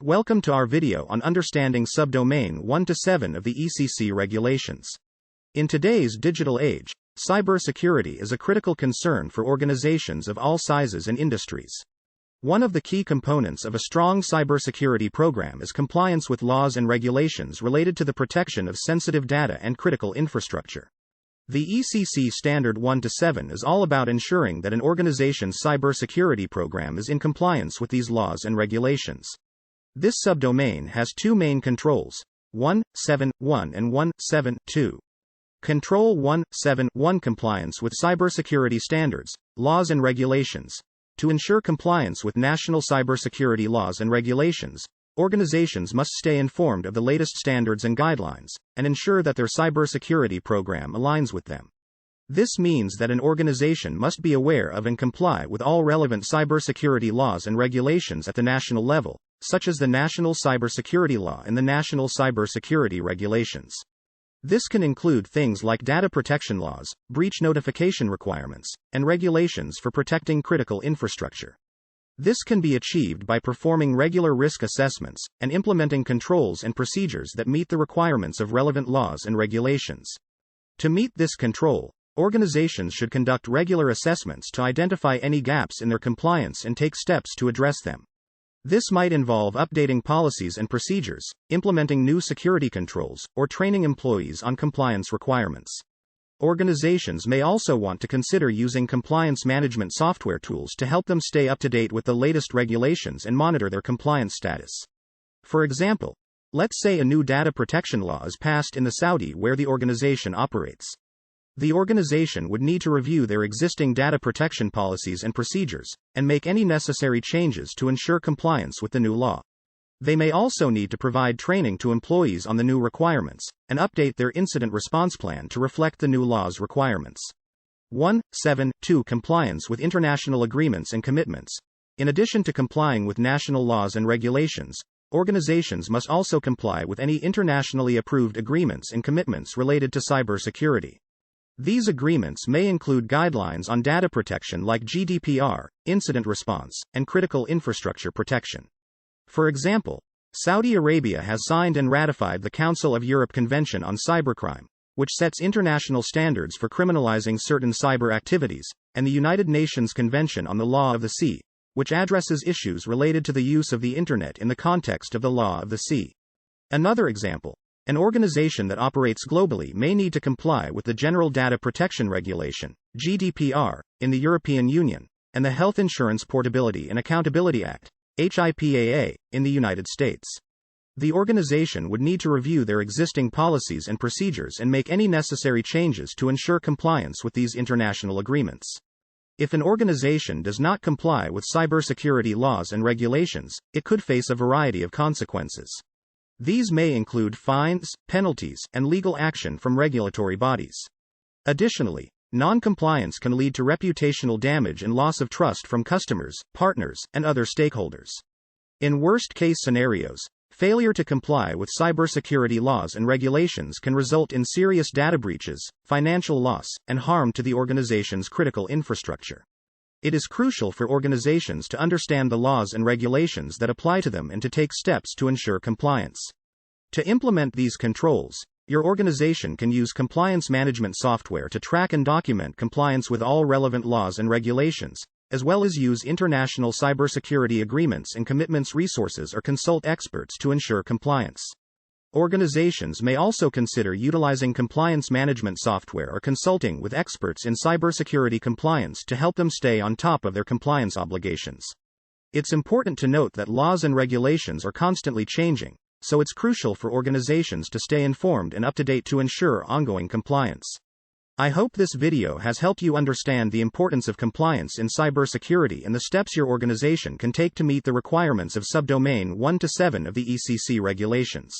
Welcome to our video on understanding subdomain 1 to 7 of the ECC regulations. In today's digital age, cybersecurity is a critical concern for organizations of all sizes and industries. One of the key components of a strong cybersecurity program is compliance with laws and regulations related to the protection of sensitive data and critical infrastructure. The ECC Standard 1 to 7 is all about ensuring that an organization's cybersecurity program is in compliance with these laws and regulations. This subdomain has two main controls, 1.7.1 and 1.7.2. Control 1.7.1 compliance with cybersecurity standards, laws and regulations. To ensure compliance with national cybersecurity laws and regulations, organizations must stay informed of the latest standards and guidelines, and ensure that their cybersecurity program aligns with them. This means that an organization must be aware of and comply with all relevant cybersecurity laws and regulations at the national level, such as the National Cybersecurity Law and the National Cybersecurity Regulations. This can include things like data protection laws, breach notification requirements, and regulations for protecting critical infrastructure. This can be achieved by performing regular risk assessments and implementing controls and procedures that meet the requirements of relevant laws and regulations. To meet this control, organizations should conduct regular assessments to identify any gaps in their compliance and take steps to address them. This might involve updating policies and procedures, implementing new security controls, or training employees on compliance requirements. Organizations may also want to consider using compliance management software tools to help them stay up to date with the latest regulations and monitor their compliance status. For example, let's say a new data protection law is passed in the Saudi where the organization operates. The organization would need to review their existing data protection policies and procedures, and make any necessary changes to ensure compliance with the new law. They may also need to provide training to employees on the new requirements, and update their incident response plan to reflect the new law's requirements. 1.7.2 Compliance with international agreements and commitments. In addition to complying with national laws and regulations, organizations must also comply with any internationally approved agreements and commitments related to cybersecurity. These agreements may include guidelines on data protection like GDPR, incident response, and critical infrastructure protection. For example, Saudi Arabia has signed and ratified the Council of Europe Convention on Cybercrime, which sets international standards for criminalizing certain cyber activities, and the United Nations Convention on the Law of the Sea, which addresses issues related to the use of the Internet in the context of the law of the sea. Another example, an organization that operates globally may need to comply with the General Data Protection Regulation, GDPR, in the European Union, and the Health Insurance Portability and Accountability Act, HIPAA, in the United States. The organization would need to review their existing policies and procedures and make any necessary changes to ensure compliance with these international agreements. If an organization does not comply with cybersecurity laws and regulations, it could face a variety of consequences. These may include fines, penalties, and legal action from regulatory bodies. Additionally, non-compliance can lead to reputational damage and loss of trust from customers, partners, and other stakeholders. In worst-case scenarios, failure to comply with cybersecurity laws and regulations can result in serious data breaches, financial loss, and harm to the organization's critical infrastructure. It is crucial for organizations to understand the laws and regulations that apply to them and to take steps to ensure compliance. To implement these controls, your organization can use compliance management software to track and document compliance with all relevant laws and regulations, as well as use international cybersecurity agreements and commitments resources or consult experts to ensure compliance. Organizations may also consider utilizing compliance management software or consulting with experts in cybersecurity compliance to help them stay on top of their compliance obligations. It's important to note that laws and regulations are constantly changing, so it's crucial for organizations to stay informed and up to date to ensure ongoing compliance. I hope this video has helped you understand the importance of compliance in cybersecurity and the steps your organization can take to meet the requirements of subdomain 1 to 7 of the ECC regulations.